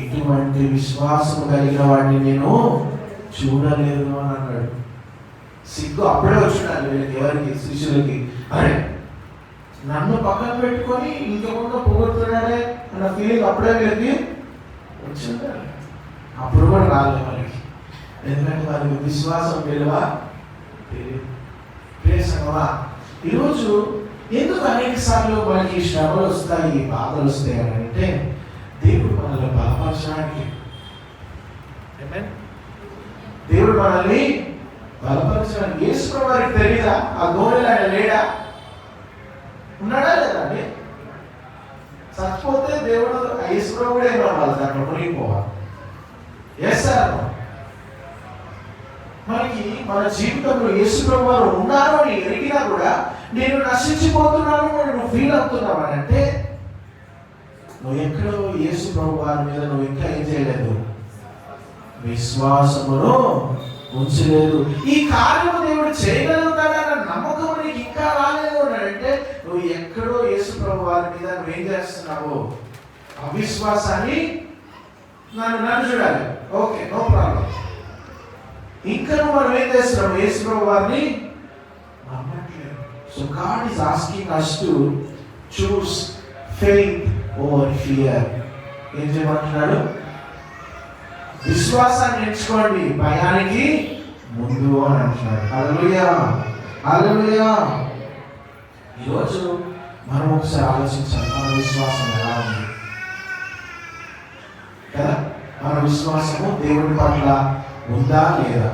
ఇటువంటి విశ్వాసం కలిగిన వాడిని నేను చూడలేదు అని అన్నాడు. సిగ్గు అప్పుడే వచ్చినాడు వీళ్ళకి, ఎవరికి? శిష్యులకి. అరే నన్ను పక్కన పెట్టుకొని ఇంకెవరినో పొగుడుతున్నాడే అన్న ఫీలింగ్ అప్పుడే వీళ్ళకి వచ్చింది. అప్పుడు కూడా రాలేదు మనకి, ఎందుకంటే వారికి విశ్వాసం విలువ తెలియదు. ప్రియ సంగమా, ఈరోజు ఎందుకు అనేక సార్లు మనకి శ్రమలు వస్తాయి, బాధలు వస్తాయి అని అంటే దేవుడు మనల్ని బలపరచడానికి. దేవుడు మనల్ని బలపరచడానికి. యేసు వారికి తెలియదా ఆ గోడెలు ఆయన లేడా? ఉన్నాడా లేదా అండి? చచ్చిపోతే దేవుడు యేసు కూడా ఏం రావాలి, దాంట్లో మునిగిపోవాలి. ఎస్ సార్, మనకి మన జీవితంలో యేసు వారు ఉన్నారు అని ఎరిగినా కూడా నేను నశించిపోతున్నాను అని నువ్వు ఫీల్ అవుతున్నావు అని అంటే నువ్వు ఎక్కడో యేసు ప్రభు వారి మీద నువ్వు ఇంకా ఏం చేయలేదు, విశ్వాసమును ఉంచలేదు. ఈ కార్యము దేవుడు చేయగలుగుతాడన్న నమ్మకం నీకు ఇంకా రాలేదు అని అంటే నువ్వు ఎక్కడో యేసు ప్రభు వారి మీద నువ్వేం చేస్తున్నావు, అవిశ్వాసాన్ని నన్ను చూడాలి. Okay, no problem. ఇంకా నువ్వు మనం ఏం చేస్తున్నావు, యేసు ప్రభు వారిని నమ్మట్లేదు. So God is asking us to choose faith over fear. ఏం చేయమంటున్నాడు? విశ్వాసాన్ని ఎంచుకోండి, భయానికి ముందు అని అంటున్నాడు. హల్లెలూయా, హల్లెలూయా. ఈరోజు మనం ఒకసారి ఆలోచించాలి, మన విశ్వాసం ఎలా ఉంది కదా. మన విశ్వాసము దేవుడి పట్ల ఉందా లేదా?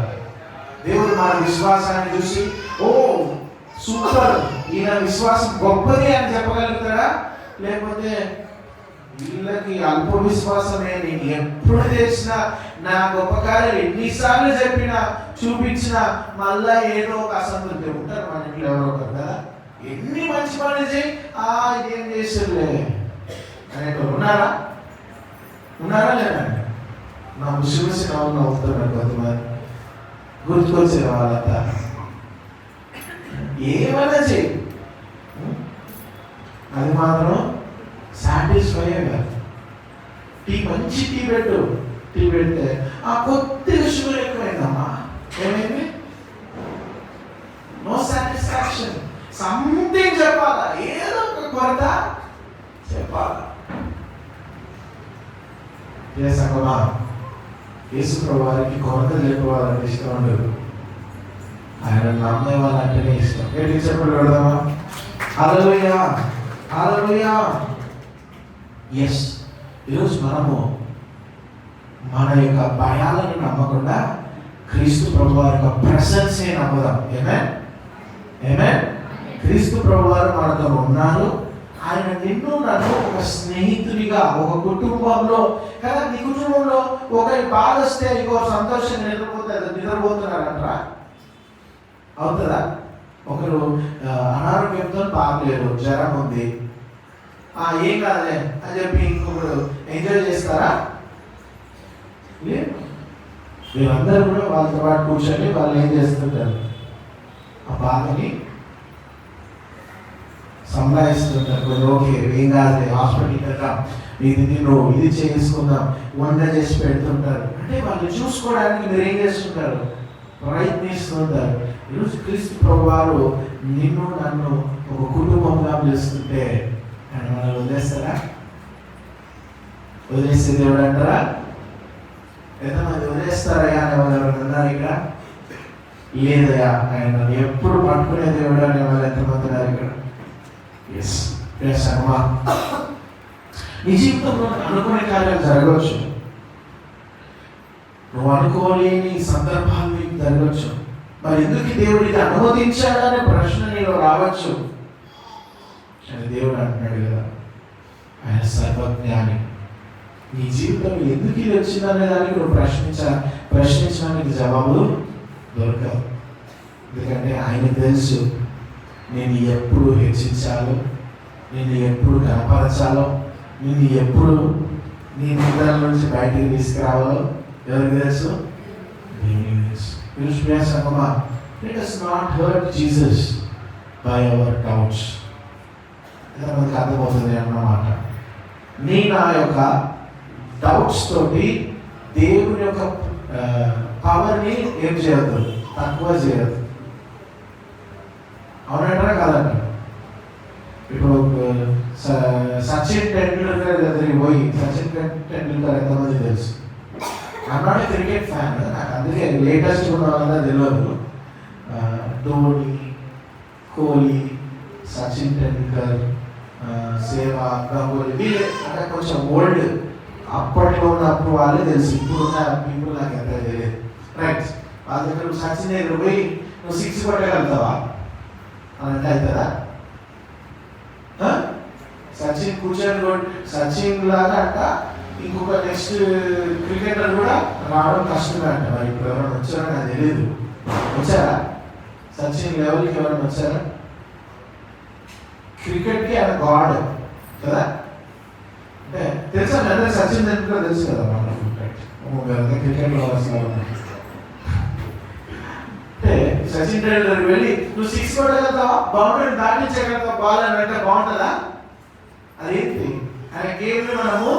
దేవుడు మన విశ్వాసాన్ని చూసి ఓ సూపర్, ఈయన విశ్వాసం గొప్పది అని చెప్పగలుగుతాడా? లేకపోతే వీళ్ళకి అల్ప విశ్వాసమే, నేను ఎప్పుడు చేసినా నా గొప్ప కార్యాలు ఎన్నిసార్లు చెప్పినా చూపించినా మళ్ళా ఏదో ఒక అసంతృప్తి ఉంటారు మన ఇంట్లో ఎవరో ఒకరు కదా. ఎన్ని మంచి పనులు చేయి, ఇదేం చేసేదిలే అనేటోళ్ళు ఉన్నారా? ఉన్నారా లేదండి? నా ముసిముసి నవ్వు నవ్వుతున్నారు కొంతమంది, గుర్తుకొచ్చిన వాళ్ళంతా. ఏమైనా చెయ్యి, అది మాత్రం సాటిస్ఫై కాదు. మంచి టీ పెట్టు, టీ పెడితే ఆ కొద్దిగా షుగర్ ఎక్కువైందమ్మా, ఏమైంది? No satisfaction. సంథింగ్ చెప్పాలా, ఏదో ఒక కొరత చెప్పాలా. సంగమా, యేసు ప్రభు వారికి కొరత చెప్పుకోవాలంటే ఇష్టం ఉండదు, ఆయన నమ్మే వాళ్ళంటేనే ఇష్టం. ఏంటి చెప్పలు పెడదామా? హల్లెలూయా, హల్లెలూయా. ఎస్, ఈరోజు మనము మన యొక్క భయాలను నమ్మకుండా క్రీస్తు ప్రభు వారి యొక్క ప్రెసెన్సే నమ్ముదాం. ఆమేన్, ఆమేన్. క్రీస్తు ప్రభు వారు మనతో ఉన్నారు. ఆయన నిన్ను నన్ను ఒక స్నేహితుడిగా, ఒక కుటుంబంలో కదా. నీ కుటుంబంలో ఒకరి బాధ వస్తే ఇంకో సంతోషంగా నిద్రపోతున్నారంటారా? అవుతుందా? ఒకరు అనారోగ్యంతో బాగలేరు, జ్వరం ఉంది, ఏం కాదులే అని చెప్పి ఇంకొకరు ఎంజాయ్ చేస్తారా? లేదు. వీళ్ళందరూ కూడా వాళ్ళతో పాటు కూర్చొని వాళ్ళు ఏం చేస్తుంటారు, ఆ బాధని సంపాదిస్తుంటారు. కొన్ని ఓకే ఏం కాదు, హాస్పిటల్కి వెళ్తాం, ఇది నువ్వు ఇది చేసుకుందాం, వంట చేసి పెడుతుంటారు. అంటే వాళ్ళు చూసుకోవడానికి మీరు ఏం చేస్తుంటారు, ప్రయత్నిస్తుంటారు. ఈరోజు క్రీస్తు ప్రభువారు నిన్ను నన్ను ఒక కుటుంబంగా పిలుస్తుంటే ఆయన మనం వదిలేస్తారా? వదిలేసే దేవుడు అంటారా? ఎంతమంది వదిలేస్తారయ్యా అని ఎవరు ఉన్నారు ఇక్కడ? లేదయ్యా, ఆయన ఎప్పుడు పట్టుకునే దేవుడు అనే వాళ్ళు ఎంతమంది ఉన్నారు ఇక్కడ? ఎస్ అమ్మా, నీ జీవితంలో అనుకునే కార్యాలు జరగవచ్చు, నువ్వు అనుకోలేని సందర్భాలు నీకు జరగవచ్చు. మరి ఎందుకు దేవుడు ఇది అనుమతించాడనే ప్రశ్న నీలో రావచ్చు. కానీ దేవుడు అంటున్నాడు కదా, ఆయన సర్వజ్ఞాని. నీ జీవితంలో ఎందుకు ఇది వచ్చిందనే దానికి నువ్వు ప్రశ్నించడానికి జవాబు దొరకదు. ఎందుకంటే ఆయనకు తెలుసు నేను ఎప్పుడు హెచ్చించాలో, నిన్ను ఎప్పుడు కనపరచాలో, నిన్ను ఎప్పుడు నీ నిద్ర నుంచి బయటికి తీసుకురావాలో ఎవరికి తెలుసు? దేవునికి తెలుసు. Let us not hurt Jesus by our doubts. మనకు అర్థమవుతుంది అన్నమాట. నా యొక్క డౌట్స్ తోటి దేవుని యొక్క పవర్ని ఏం చేయొద్దు, తక్కువ చేయొద్దు. అవునంటారా కాదంటారా? ఇప్పుడు సచిన్ టెండూల్కర్ దగ్గరికి పోయి, సచిన్ టెండూల్కర్ ఎంతమంది తెలుసు? I'm not a cricket fan, నాకు అందుకే లేటెస్ట్ ఉన్న వాళ్ళంతా తెలియదు. ధోని, కోహ్లీ, సచిన్ టెండూల్కర్, సేవాగ్, గంగూలీ, వీళ్ళే అంటే కొంచెం ఓల్డ్, అప్పట్లో ఉన్నప్పుడు వాళ్ళే తెలుసు. ఇప్పుడున్న పీపుల్ నాకు ఎంత తెలియదు. రైట్, వాళ్ళ దగ్గర సచిన్ దగ్గర పోయి నువ్వు 6 కొట్టగలుగుతావా అని అంటే అవుతుందా? సచిన్ కూర్చొని సచిన్ లాగా అంట ఇంకొక నెక్స్ట్ క్రికెటర్ కూడా రావడం కష్టమే అంట. మరి ఇప్పుడు ఎవరైనా వచ్చారో నాకు తెలియదు. వచ్చారా సచిన్ లెవెల్కి ఎవరైనా వచ్చారా? క్రికెట్కి ఆయన గాడ్ కదా. అంటే తెలుసా అందరూ సచిన్ టెండూల్కర్ తెలుసు కదా. మన క్రికెట్లో అసలు అంటే సచిన్ టెండూల్కర్ వెళ్ళి నువ్వు 6 కొట్టగలుగుతావా, బౌండరీ దాటించగలుగుతావా బాల్ అని అంటే బాగుంటుందా? అదేంటి ఆయన గేమ్ని మనము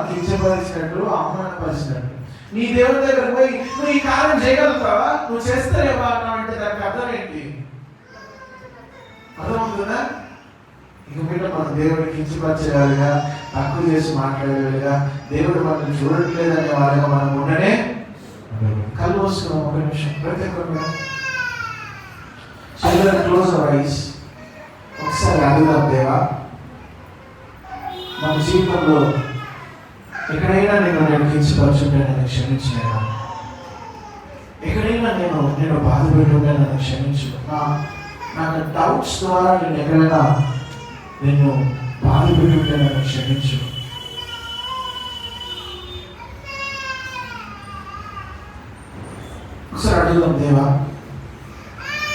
కించపరిచినట్టు, అవమానపరిచినట్టు. నీ దేవుడి దగ్గర పోయి నువ్వు ఈ కార్యం చేయగలుగుతావా, నువ్వు చేస్తారేవా అంటే దానికి అర్థం ఏంటి? అర్థమవుతుందా? ఇంక మీద మన దేవుడిని కించపరిచేవారుగా, తక్కువ చేసి మాట్లాడేవారుగా, దేవుడు మనల్ని చూడట్లేదనే వాళ్ళగా మనం ఉండనే. కళ్ళు వస్తున్నాం ఒక నిమిషం, ప్రతి ఒక్కరు క్లోజ్ అవర్ ఐస్. ఒకసారి అడుగుదాం, దేవా మన జీవితంలో ఎక్కడైనా నేను కించపరుచుంటే నన్ను క్షమించినా, ఎక్కడైనా నేను బాధ పెట్టుంటే నన్ను క్షమించు. నాకు డౌట్స్ ద్వారా నేను ఎక్కడైనా నేను బాధ పెట్టుంటే నన్ను క్షమించు. ఒకసారి అడుగుదాం, దేవా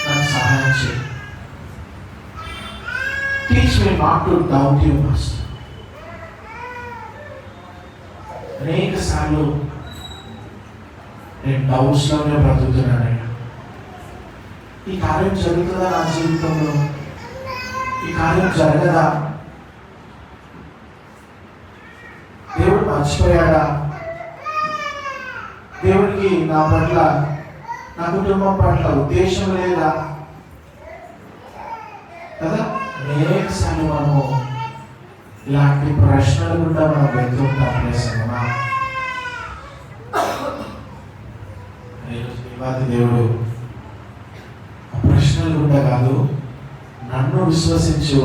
నాకు సహాయం చేయి. Teach me not to doubt you master. అనేక సార్లు నేను డౌట్స్లోనే బ్రతుకుతున్నాను. ఈ కార్యం జరుగుతుందా నా జీవితంలో? ఈ కార్యం జరగదా? దేవుడు మర్చిపోయాడా? దేవుడికి నా పట్ల, నా కుటుంబం పట్ల ఉద్దేశం లేదా కదా? అనేక సార్లు మనము ఇలాంటి ప్రశ్నలు కూడా మనం వెళ్తుంటాం. దేవుడు ఆ ప్రశ్నలు కూడా కాదు, నన్ను విశ్వసించు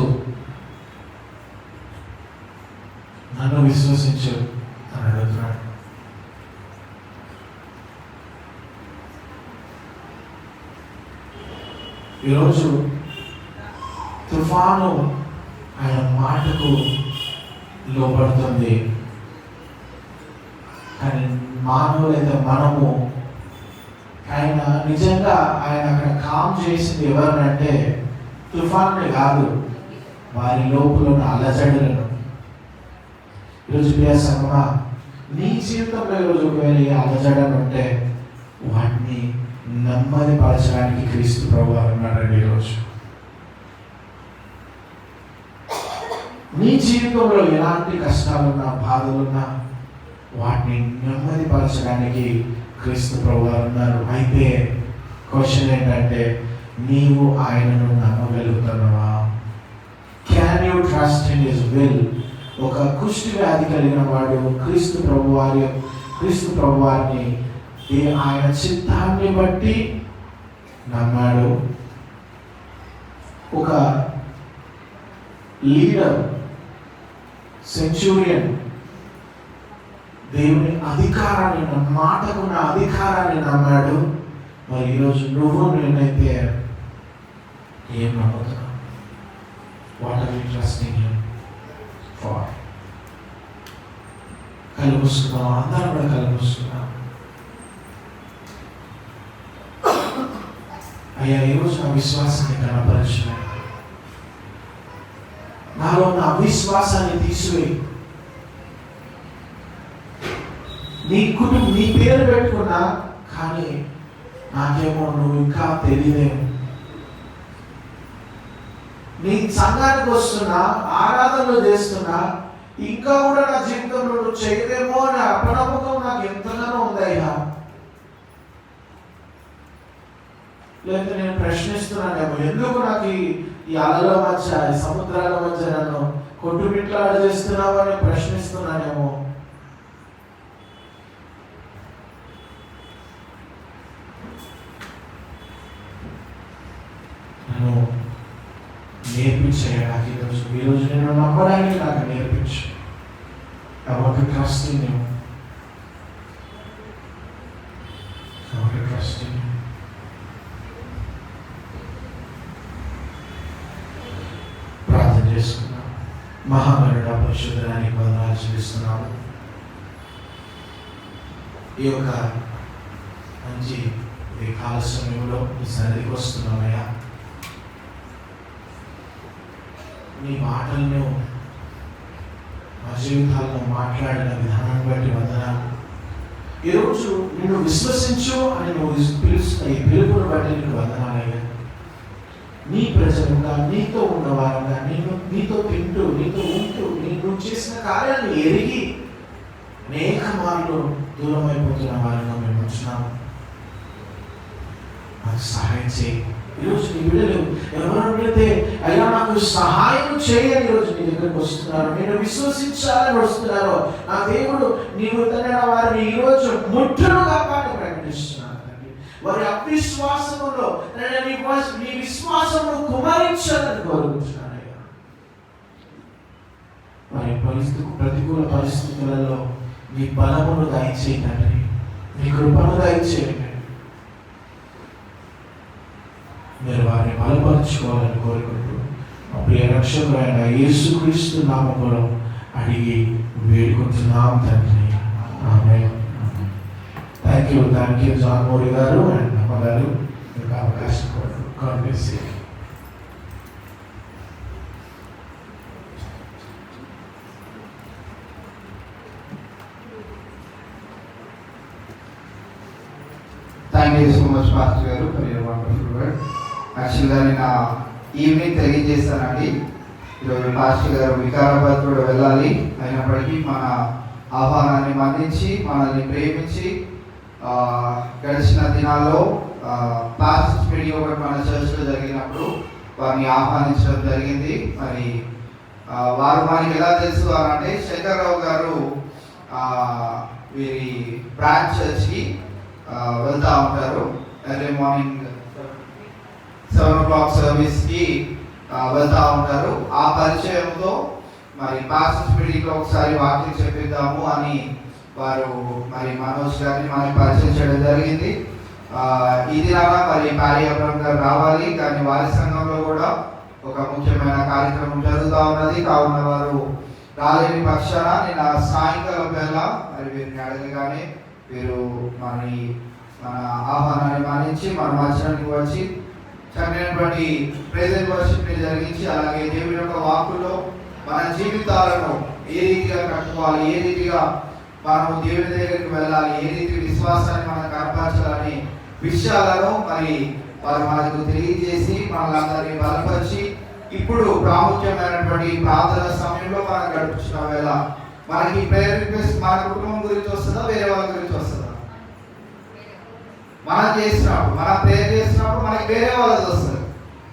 అని అడుగుతున్నాడు. ఈరోజు తుఫాను ఆయన మాటకు లోపడుతుంది. కానీ మానవులైతే మనము, ఆయన నిజంగా ఆయన అక్కడ కామ్ చేసింది ఎవరినంటే తుఫాన్ని కాదు, వారి లోపల ఉన్న అలజడులను. ఈరోజు ప్రియ సంగమా, నీ జీవితంలో ఈరోజు ఒకవేళ అలజడలు ఉంటే వాటిని నెమ్మది పరచడానికి క్రీస్తు ప్రభువు ఉన్నాడండి. ఈరోజు నీ జీవితంలో ఎలాంటి కష్టాలున్నా బాధలున్నా వాటిని నెమ్మదిపరచడానికి క్రీస్తు ప్రభువారు ఉన్నారు. అయితే క్వశ్చన్ ఏంటంటే, నీవు ఆయనను నమ్మగలుగుతున్నావా? Can you trust in his will? ఒక కుష్టి వ్యాధి కలిగిన వాడు క్రీస్తు ప్రభువారిని ఆయన చిత్తాన్ని బట్టి నమ్మాడు. ఒక లీడర్, సెంచూరియన్, దేవుని అధికారాన్ని, మాటకున్న అధికారాన్ని నమ్మాడు. మరి ఈరోజు నువ్వు నేనైతే ఏం నమ్ముతున్నావు? What are you trusting him for? కలుపుస్తున్నాం, అందరం కూడా కలుపుస్తున్నాం. అయ్యా, ఈరోజు నా విశ్వాసాన్ని కనపరచు, నాలో ఉన్న అవిశ్వాసాన్ని తీసివేయి. నీ పేరు పెట్టుకున్నా కానీ నాకేమో నువ్వు ఇంకా తెలియలేము. నీ సంఘానికి వస్తున్నా, ఆరాధనలు చేస్తున్నా, ఇంకా కూడా నా జీవితంలో నువ్వు చేయలేమో అనే అపనమ్మకం నాకు ఎంతగానో ఉందయ్యా. లేకపోతే నేను ప్రశ్నిస్తున్నానేమో, ఎందుకు నాకు ఈ అలల మధ్య, ఈ సముద్రాల మధ్య నన్ను కొట్టుమిట్లాడ చేస్తున్నావు అని ప్రశ్నిస్తున్నానేమో. నన్ను నేర్పించాయి నాకు ఈరోజు నేను నమ్మడానికి నాకు నేర్పించు. I want to trust in you. I want to trust in you. ప్రార్థన చేసుకున్నాం. మహాగణుడ పరిశుద్ధరానికి వందనాలు చెల్లిస్తున్నాము. ఈ యొక్క మంచి కాల సమయంలో ఈ సన్నిధికి వస్తున్నామయ్యా. నీ మాటలను మా జీవితాలను మాట్లాడిన విధానాన్ని బట్టి వందనాలు. ఈరోజు నిన్ను విశ్వసించు అని నువ్వు పిలుస్తున్న ఈ పిలుపును బట్టి నీకు వందనాలయ్యా. నీ ప్రజలుగా, నీతో ఉన్నవారుగా, నీతో తింటూ, నీతో ఉంటూ, నువ్వు చేసిన కార్యాలను ఎరిగి అనేక మార్లు దూరం అయిపోతున్న వారిగా మేము ఉంటున్నాము. నాకు సహాయం చేయి. ఈరోజు నీ బిడ్డలు ఎవరైతే అయ్యా నాకు సహాయం చేయని ఈరోజు నీ దగ్గరకు వస్తున్నారు, నేను విశ్వసించాలని వస్తున్నారో, నా దేవుడు నీవు తన వారిని ఈరోజు ముట్టునుగా ప్రకటిస్తున్నాను. వారి అవిశ్వాసములో నీ విశ్వాసమును కుమరించాలని కోరుకుంటున్నానయ్యా. వారి ప్రతికూల పరిస్థితులలో నీ బలమును దయచేయండి, నీ కృపను దయచేయండి. మీరు వారిని బలపరచుకోవాలని కోరుకుంటూ మా ప్రియ రక్షకుడైన యేసుక్రీస్తు నామములో అడిగి వేడుకుంటున్నాం తండ్రి. ఆమేన్. థ్యాంక్ యూ జాన్ మోరీ గారు అండ్ అమ్మగారు, మీకు అవకాశం Congress. Thank you so much pastor గారు ఫర్ యువర్ వండర్ఫుల్ వర్డ్. యాక్చువల్గా నేను ఈవినింగ్ తెలియజేస్తానండి. ఈరోజు పాస్టర్ గారు వికారాబాద్ కూడా వెళ్ళాలి, అయినప్పటికీ మన ఆహ్వానాన్ని మన్నించి మనల్ని ప్రేమించి గడిచిన దినాల్లో పాస్ట్ మీటింగ్ ఒకటి మన చర్చ్లో జరిగినప్పుడు వారిని ఆహ్వానించడం జరిగింది. మరి వారు మనకి ఎలా తెలుసు అంటే శంకర్రావు గారు వీరి బ్రాంచ్ చర్చ్కి వెళ్తూ ఉంటారు. ఎర్లీ మార్నింగ్ 7 o'clock సర్వీస్కి వెళ్తూ ఉంటారు. ఆ పరిచయంతో మరి పాస్టర్స్ మీటింగ్లో ఒకసారి వాక్యం చెప్పిద్దాము అని వారు మరి మనోజ్ గారిని మనకి పరిచయం చేయడం జరిగింది. ఇది రాగా మరి పారి అబ్రహం గారు రావాలి, కానీ వారి సంఘంలో కూడా ఒక ముఖ్యమైన కార్యక్రమం జరుగుతూ ఉన్నది. కావున వారు రాలేని పక్షాన నేను సాయంకాలం వేళ మరి వీరిని అడగగానే వీరు మన ఆహ్వానాన్ని మానించి మన మధ్యాహ్నానికి వచ్చి చక్కనటువంటి ప్రెజెంట్ వర్షిప్ ని జరిగించి, అలాగే దేవుని యొక్క వాక్కులో మన జీవితాలను ఏ రీతిగా కట్టుకోవాలి, ఏ రీతిగా మనం దేవుని దగ్గరికి వెళ్ళాలి, ఏ రీతి విశ్వాసాన్ని మనం కనపరచాలని విషయాలను మరి వారు మనకు తెలియజేసి మనల్ని బలపరిచి ఇప్పుడు ప్రాముఖ్యమైనటువంటి ప్రార్థన సమయంలో మనం గడుపుతున్న వేళ మనకి ప్రేయర్ రిక్వెస్ట్ మన కుటుంబం గురించి వస్తుందా, వేరే వాళ్ళ గురించి వస్తుందా? మనం చేసినప్పుడు, మనం ప్రేయర్ చేసినప్పుడు మనకి వేరే వాళ్ళది వస్తుంది.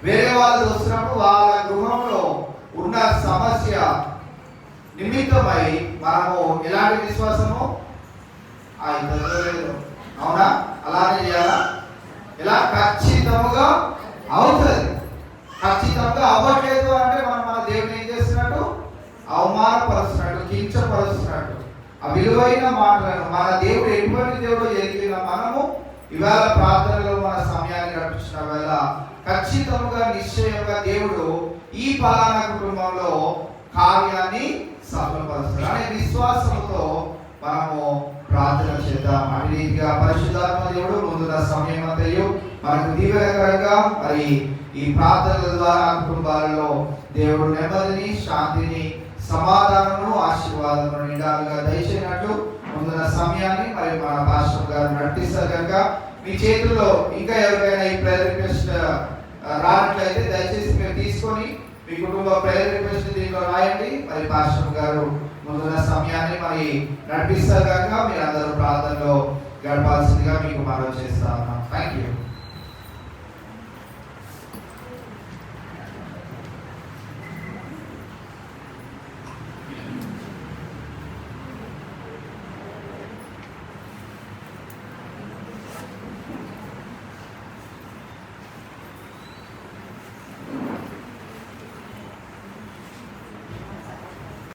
వేరే వాళ్ళది వస్తున్నప్పుడు వాళ్ళ గృహంలో ఉన్న సమస్య నిమిత్తమై మనము ఎలాంటి విశ్వాసము అవునా? అలానే చేయాలా? ఇలా ఖచ్చితంగా అవుతుంది. ఖచ్చితంగా అవ్వట్లేదు అంటే మనం మన దేవుని ఏం చేస్తున్నట్టు? అవమానపరుస్తున్నట్టు, కించపరుస్తున్నట్టు. ఆ విలువైన మాటలను మన దేవుడు ఎటువంటి దేవుడు ఎరిగిన మనము ఇవాళ ప్రార్థనలో మన సమయాన్ని గడిపించిన వేళ ఖచ్చితంగా నిశ్చయంగా దేవుడు ఈ పలానా కుటుంబంలో కార్యాన్ని సఫలపరుస్తాడు అనే విశ్వాసంతో మనము ప్రార్థన చేద్దాం. అటు రీతిగా పరిశుద్ధాత్మ దేవుడు ముందున్న సమయం అంతయు మనకు దీవెనకరంగా మరి ఈ ప్రార్థనల ద్వారా కుటుంబాలలో దేవుడు నెమ్మదిని, శాంతిని, సమాధానము, ఆశీర్వాదము నిండాలుగా దయచేసినట్లు ముందున్న సమయాన్ని మరి మన పాస్టర్ గారు నడిపిస్తారు కనుక మీ చేతుల్లో ఇంకా ఎవరికైనా ఈ ప్రేయర్ రిక్వెస్ట్ రానట్లయితే దయచేసి మీరు తీసుకొని మీ కుటుంబ ప్రేయర్ రిక్వెస్ట్ దీంట్లో రాయండి. మరి పాస్టర్ గారు ముందున్న సమయాన్ని మరి నడిపిస్తారు కనుక మీరు అందరూ ప్రార్థనలో గడపాల్సిందిగా మీకు మనవి చేస్తా ఉన్నాం. Thank you.